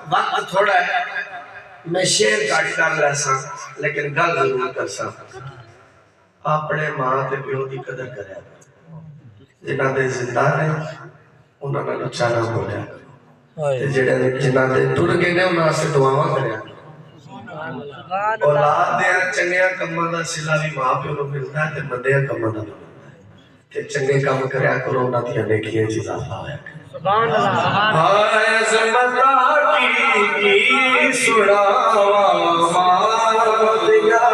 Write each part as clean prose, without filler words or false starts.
वक्त थोड़ा है, मैं शेर काट कर ला लेकिन गल जरूर कर अपने मां ते प्यो की कदर करें, जिन्हां दे जिंदा ने उन्हां नाल चारा बोलिया, जिन्हां दे टुर गए ने उन्हां वास्ते दुआवां करें। औलाद दे चंगिया कामां दा सिला भी मां प्यो नूं मिलदा है ते मंदिया कामां दा ते चंगे काम करया करो, उन्हां दी नेकियां च इजाफा होया। सुभान अल्लाह। हाय ज़िंदा की सुनावा मादिया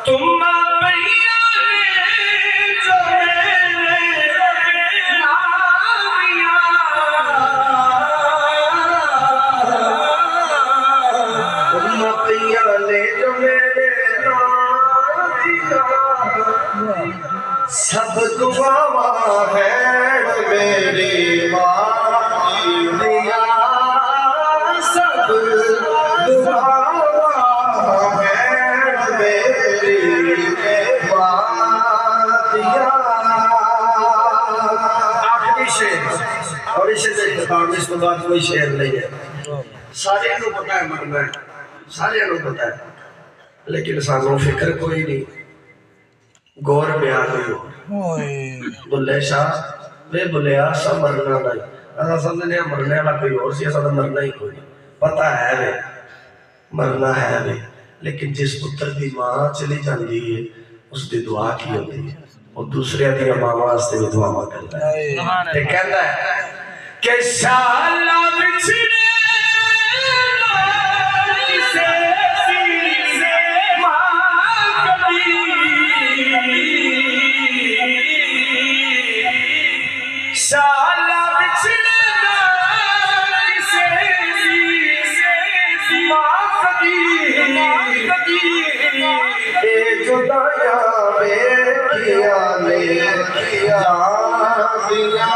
तुम भैया ने जो मेरे नारिया तुम भैया ने जो मेरे नारिया सब दुआवा है मेरी माँ दिया, सब दुआवा है मेरी माँ दिया। आखिरी शेर और इसे इसके बाद कोई शेर नहीं है। सारे को पता है मरना है, सारे को पता है, लेकिन सानू फिक्र कोई नहीं। गौर बयान हुई बुले शाह वे बुलिया सब मरना नहीं, असा समझने मरने वाला कोई और सी, असा मरना ही कोई पता है वे मरना है वे, लेकिन जिस पुत्र की मां चली जाती है उसकी दुआ की होती है, और दूसरे दी मावां वास्ते भी दुआ करता है ते कहता है कि शाला बिछड़े शाला बिछड़े जुदाया बेखिया ले किया दिया